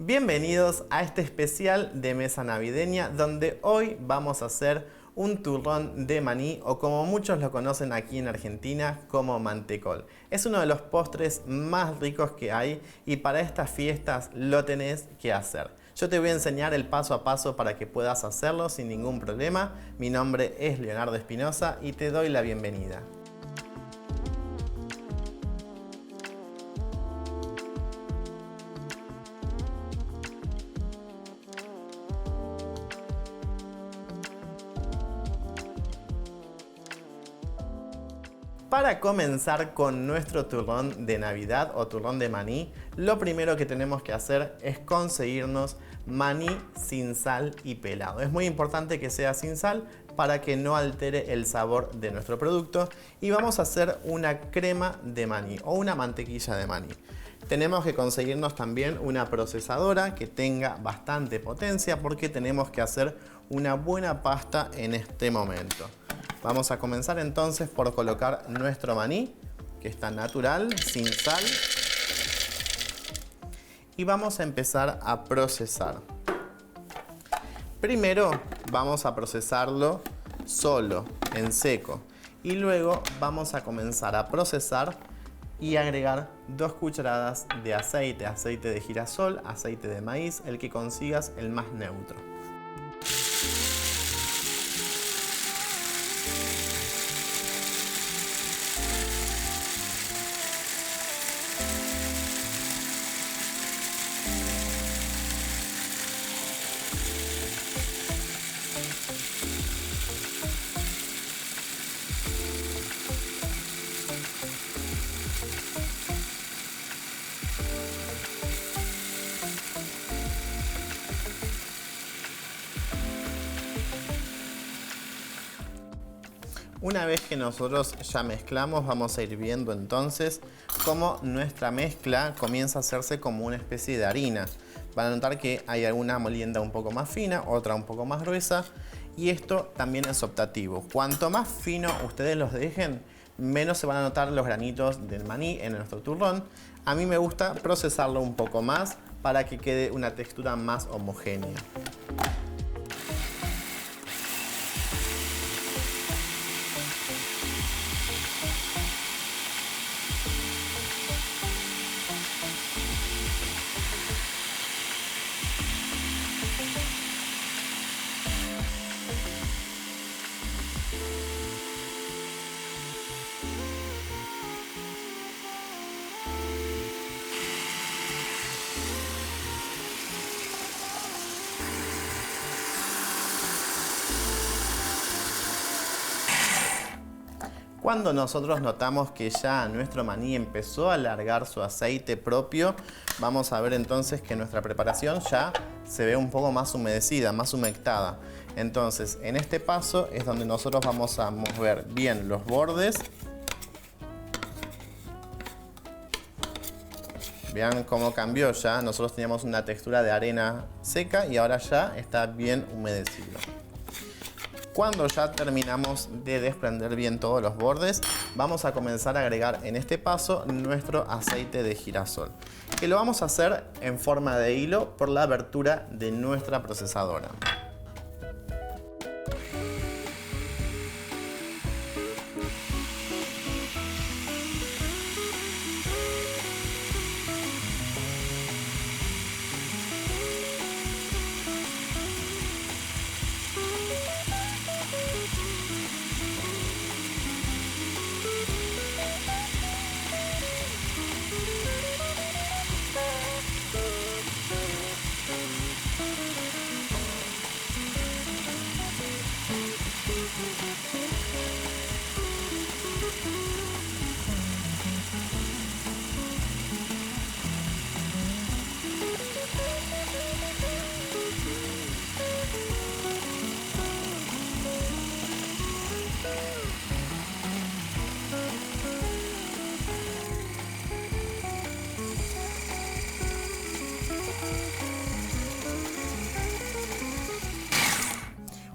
Bienvenidos a este especial de mesa navideña donde hoy vamos a hacer un turrón de maní o como muchos lo conocen aquí en Argentina como mantecol. Es uno de los postres más ricos que hay y para estas fiestas lo tenés que hacer. Yo te voy a enseñar el paso a paso para que puedas hacerlo sin ningún problema. Mi nombre es Leonardo Espinosa y te doy la bienvenida. Para comenzar con nuestro turrón de Navidad o turrón de maní, lo primero que tenemos que hacer es conseguirnos maní sin sal y pelado. Es muy importante que sea sin sal para que no altere el sabor de nuestro producto y vamos a hacer una crema de maní o una mantequilla de maní. Tenemos que conseguirnos también una procesadora que tenga bastante potencia porque tenemos que hacer una buena pasta en este momento. Vamos a comenzar entonces por colocar nuestro maní, que está natural, sin sal. Y vamos a empezar a procesar. Primero vamos a procesarlo solo, en seco. Y luego vamos a comenzar a procesar y agregar 2 cucharadas de aceite, aceite de girasol, aceite de maíz, el que consigas, el más neutro. Una vez que nosotros ya mezclamos, vamos a ir viendo entonces cómo nuestra mezcla comienza a hacerse como una especie de harina. Van a notar que hay alguna molienda un poco más fina, otra un poco más gruesa y esto también es optativo. Cuanto más fino ustedes los dejen, menos se van a notar los granitos del maní en nuestro turrón. A mí me gusta procesarlo un poco más para que quede una textura más homogénea. Cuando nosotros notamos que ya nuestro maní empezó a alargar su aceite propio, vamos a ver entonces que nuestra preparación ya se ve un poco más humedecida, más humectada. Entonces, en este paso es donde nosotros vamos a mover bien los bordes. Vean cómo cambió ya. Nosotros teníamos una textura de arena seca y ahora ya está bien humedecido. Cuando ya terminamos de desprender bien todos los bordes, vamos a comenzar a agregar en este paso nuestro aceite de girasol, que lo vamos a hacer en forma de hilo por la abertura de nuestra procesadora.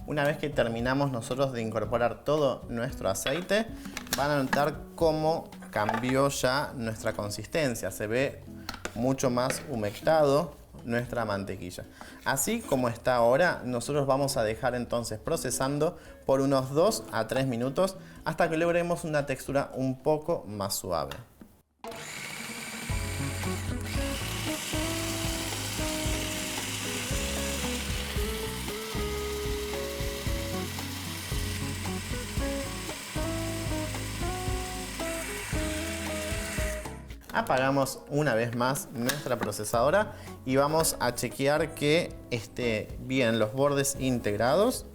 Una vez que terminamos nosotros de incorporar todo nuestro aceite, van a notar cómo cambió ya nuestra consistencia. Se ve mucho más humectado, nuestra mantequilla. Así como está ahora, nosotros vamos a dejar entonces procesando por unos 2 a 3 minutos hasta que logremos una textura un poco más suave. Apagamos una vez más nuestra procesadora y vamos a chequear que esté bien los bordes integrados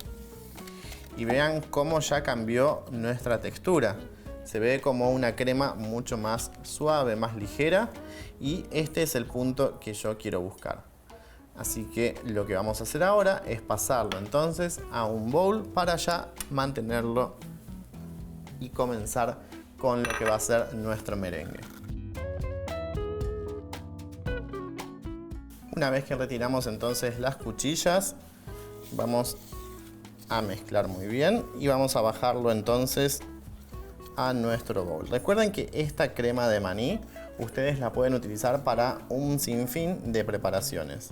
y vean cómo ya cambió nuestra textura. Se ve como una crema mucho más suave, más ligera, y este es el punto que yo quiero buscar. Así que lo que vamos a hacer ahora es pasarlo entonces a un bowl para ya mantenerlo y comenzar con lo que va a ser nuestro merengue. Una vez que retiramos entonces las cuchillas, vamos a mezclar muy bien y vamos a bajarlo entonces a nuestro bowl. Recuerden que esta crema de maní ustedes la pueden utilizar para un sinfín de preparaciones.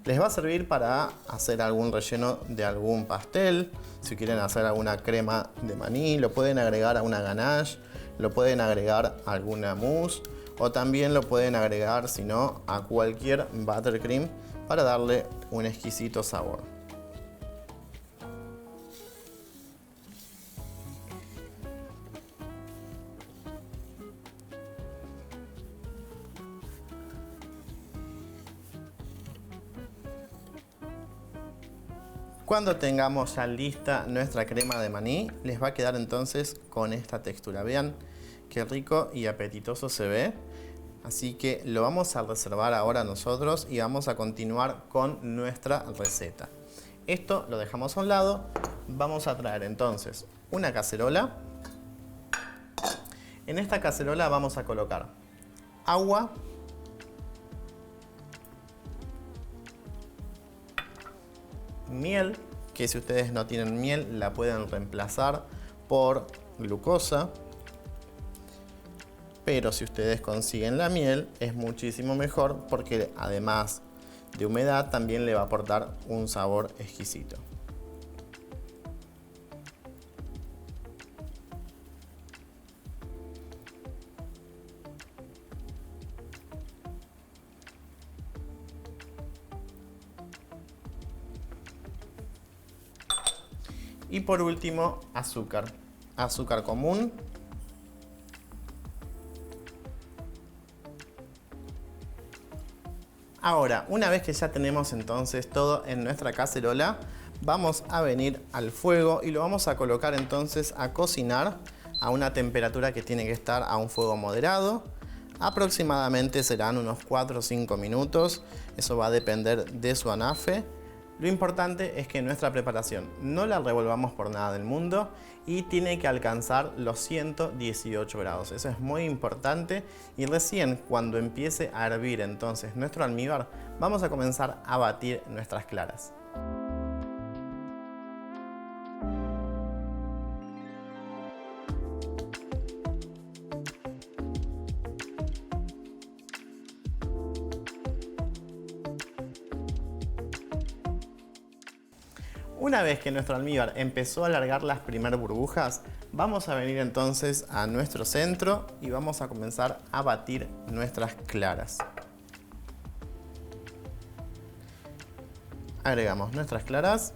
Les va a servir para hacer algún relleno de algún pastel. Si quieren hacer alguna crema de maní, lo pueden agregar a una ganache, lo pueden agregar a alguna mousse, o también lo pueden agregar, si no, a cualquier buttercream para darle un exquisito sabor. Cuando tengamos ya lista nuestra crema de maní, les va a quedar entonces con esta textura. Vean qué rico y apetitoso se ve. Así que lo vamos a reservar ahora nosotros y vamos a continuar con nuestra receta. Esto lo dejamos a un lado. Vamos a traer entonces una cacerola. En esta cacerola vamos a colocar agua, miel, que si ustedes no tienen miel la pueden reemplazar por glucosa, pero si ustedes consiguen la miel es muchísimo mejor porque además de humedad también le va a aportar un sabor exquisito. Y por último, azúcar. Azúcar común. Ahora, una vez que ya tenemos entonces todo en nuestra cacerola, vamos a venir al fuego y lo vamos a colocar entonces a cocinar a una temperatura que tiene que estar a un fuego moderado. Aproximadamente serán unos 4 o 5 minutos. Eso va a depender de su anafe. Lo importante es que nuestra preparación no la revolvamos por nada del mundo y tiene que alcanzar los 118 grados. Eso es muy importante y recién cuando empiece a hervir entonces nuestro almíbar vamos a comenzar a batir nuestras claras. Una vez que nuestro almíbar empezó a largar las primeras burbujas, vamos a venir entonces a nuestro centro y vamos a comenzar a batir nuestras claras. Agregamos nuestras claras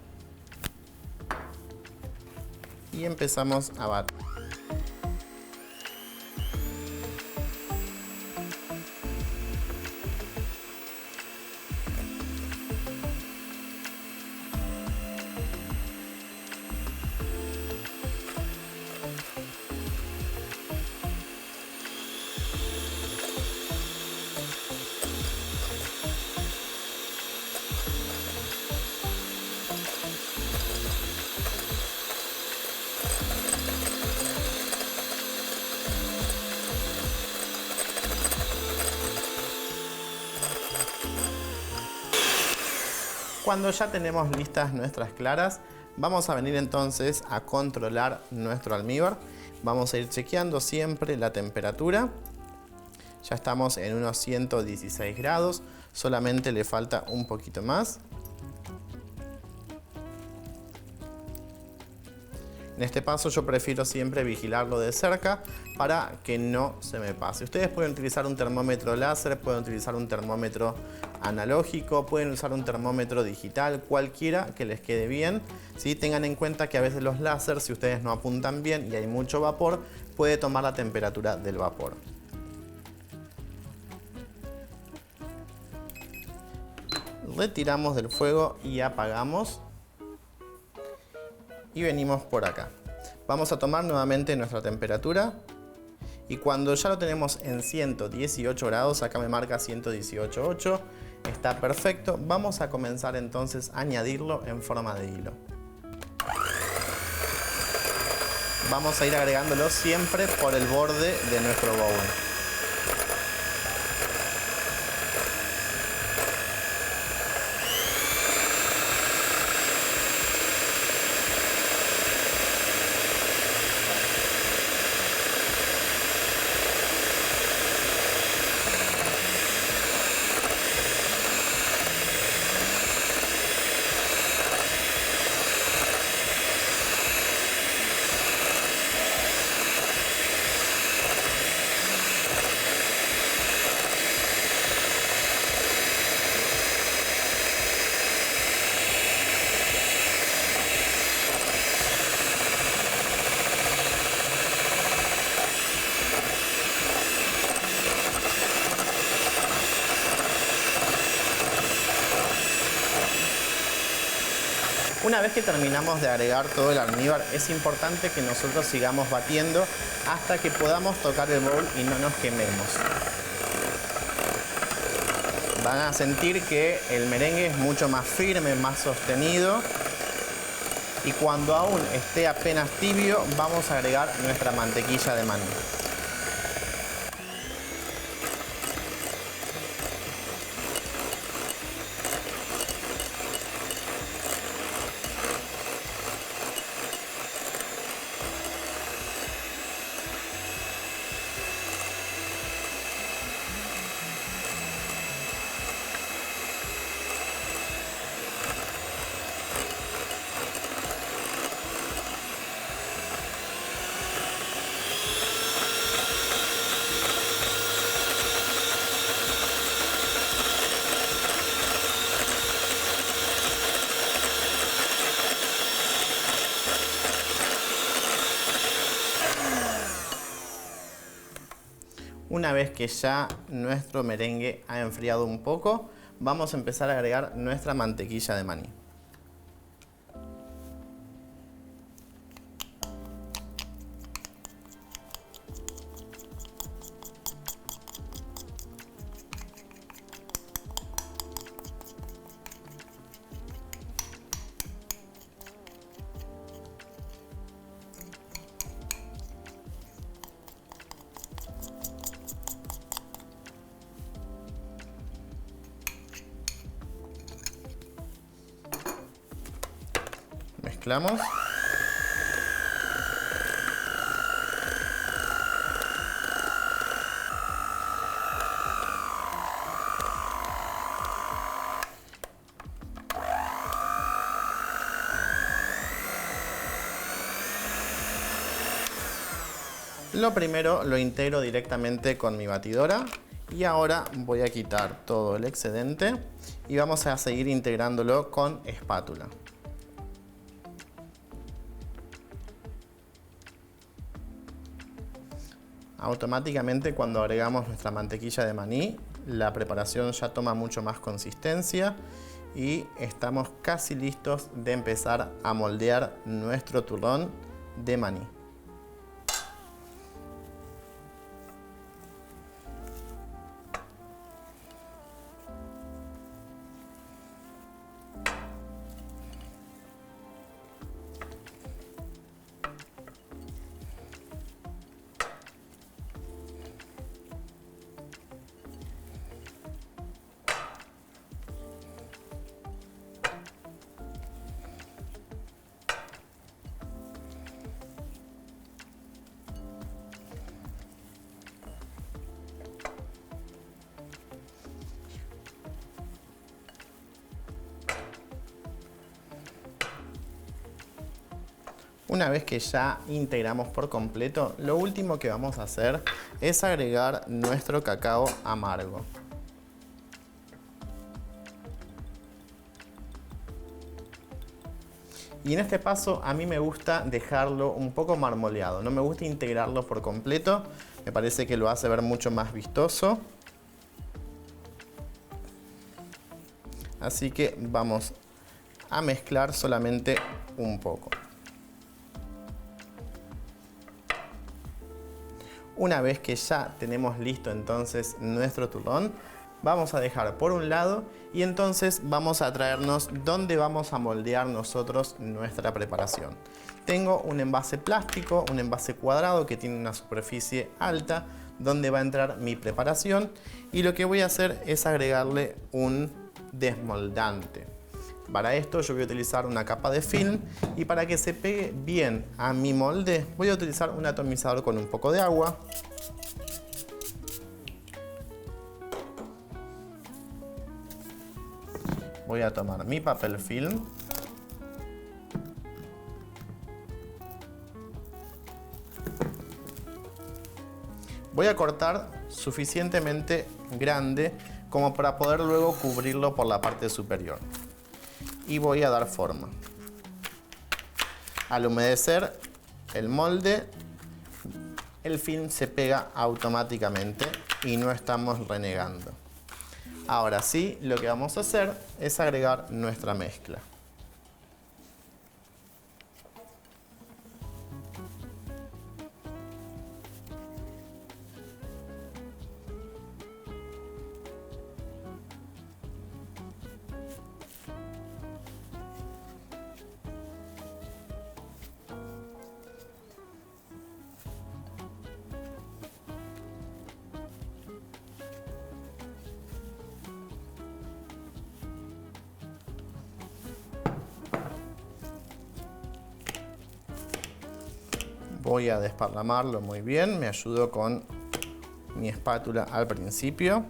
y empezamos a batir. Cuando ya tenemos listas nuestras claras, vamos a venir entonces a controlar nuestro almíbar. Vamos a ir chequeando siempre la temperatura. Ya estamos en unos 116 grados. Solamente le falta un poquito más. En este paso yo prefiero siempre vigilarlo de cerca para que no se me pase. Ustedes pueden utilizar un termómetro láser, pueden utilizar un termómetro analógico, pueden usar un termómetro digital, cualquiera que les quede bien. ¿Sí? Tengan en cuenta que a veces los láser, si ustedes no apuntan bien y hay mucho vapor, puede tomar la temperatura del vapor. Retiramos del fuego y apagamos. Y venimos por acá. Vamos a tomar nuevamente nuestra temperatura y cuando ya lo tenemos en 118 grados, acá me marca 118,8, está perfecto. Vamos a comenzar entonces a añadirlo en forma de hilo. Vamos a ir agregándolo siempre por el borde de nuestro bowl. Una vez que terminamos de agregar todo el almíbar, es importante que nosotros sigamos batiendo hasta que podamos tocar el bowl y no nos quememos. Van a sentir que el merengue es mucho más firme, más sostenido. Y cuando aún esté apenas tibio, vamos a agregar nuestra mantequilla de maní. Una vez que ya nuestro merengue ha enfriado un poco, vamos a empezar a agregar nuestra mantequilla de maní. Mezclamos. Lo primero lo integro directamente con mi batidora y ahora voy a quitar todo el excedente y vamos a seguir integrándolo con espátula. Automáticamente cuando agregamos nuestra mantequilla de maní, la preparación ya toma mucho más consistencia y estamos casi listos de empezar a moldear nuestro turrón de maní. Una vez que ya integramos por completo, lo último que vamos a hacer es agregar nuestro cacao amargo. Y en este paso a mí me gusta dejarlo un poco marmoleado, no me gusta integrarlo por completo, me parece que lo hace ver mucho más vistoso. Así que vamos a mezclar solamente un poco. Una vez que ya tenemos listo entonces nuestro turrón, vamos a dejar por un lado y entonces vamos a traernos donde vamos a moldear nosotros nuestra preparación. Tengo un envase plástico, un envase cuadrado que tiene una superficie alta donde va a entrar mi preparación y lo que voy a hacer es agregarle un desmoldante. Para esto yo voy a utilizar una capa de film y para que se pegue bien a mi molde voy a utilizar un atomizador con un poco de agua. Voy a tomar mi papel film. Voy a cortar suficientemente grande como para poder luego cubrirlo por la parte superior. Y voy a dar forma. Al humedecer el molde, el film se pega automáticamente y no estamos renegando. Ahora sí, lo que vamos a hacer es agregar nuestra mezcla. Voy a desparramarlo muy bien, me ayudo con mi espátula al principio.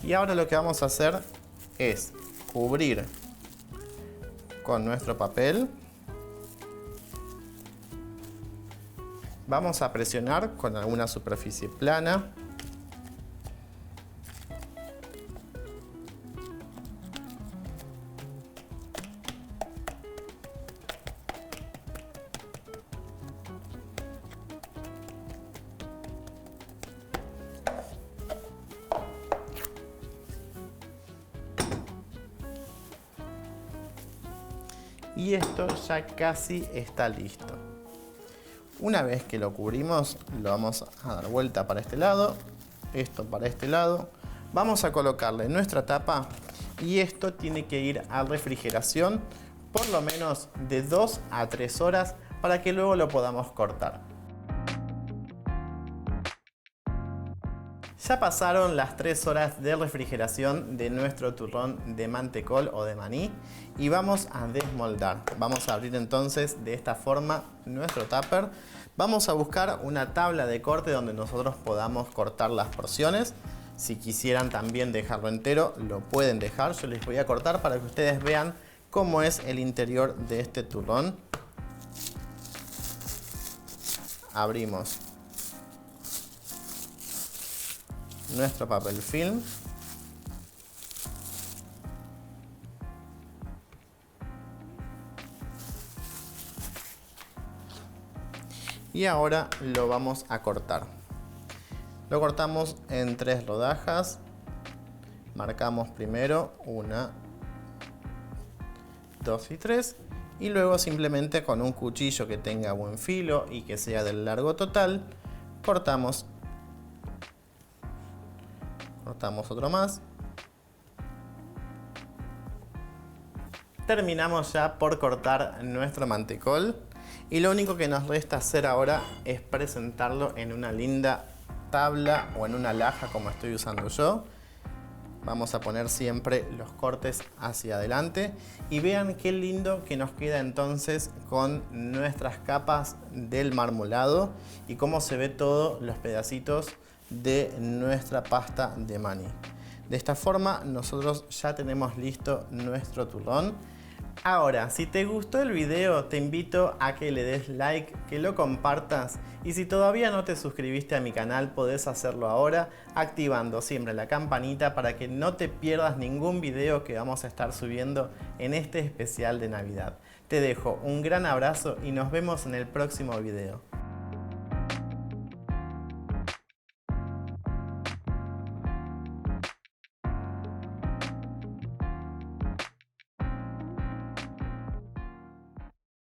Y ahora lo que vamos a hacer es cubrir con nuestro papel. Vamos a presionar con alguna superficie plana. Y esto ya casi está listo. Una vez que lo cubrimos, lo vamos a dar vuelta para este lado, esto para este lado. Vamos a colocarle nuestra tapa y esto tiene que ir a refrigeración por lo menos de 2 a 3 horas para que luego lo podamos cortar. Ya pasaron las 3 horas de refrigeración de nuestro turrón de mantecol o de maní y vamos a desmoldar. Vamos a abrir entonces de esta forma nuestro tupper. Vamos a buscar una tabla de corte donde nosotros podamos cortar las porciones. Si quisieran también dejarlo entero, lo pueden dejar. Yo les voy a cortar para que ustedes vean cómo es el interior de este turrón. Abrimos nuestro papel film. Y ahora lo vamos a cortar. Lo cortamos en 3 rodajas. Marcamos primero 1, 2 y 3. Y luego simplemente con un cuchillo que tenga buen filo y que sea del largo total, cortamos otro más. Terminamos ya por cortar nuestro mantecol y lo único que nos resta hacer ahora es presentarlo en una linda tabla o en una laja como estoy usando yo. Vamos a poner siempre los cortes hacia adelante y vean qué lindo que nos queda entonces con nuestras capas del marmolado y cómo se ve todos los pedacitos de nuestra pasta de maní. De esta forma nosotros ya tenemos listo nuestro turrón. Ahora, si te gustó el video, te invito a que le des like, que lo compartas y si todavía no te suscribiste a mi canal, podés hacerlo ahora activando siempre la campanita para que no te pierdas ningún video que vamos a estar subiendo en este especial de Navidad. Te dejo un gran abrazo y nos vemos en el próximo video.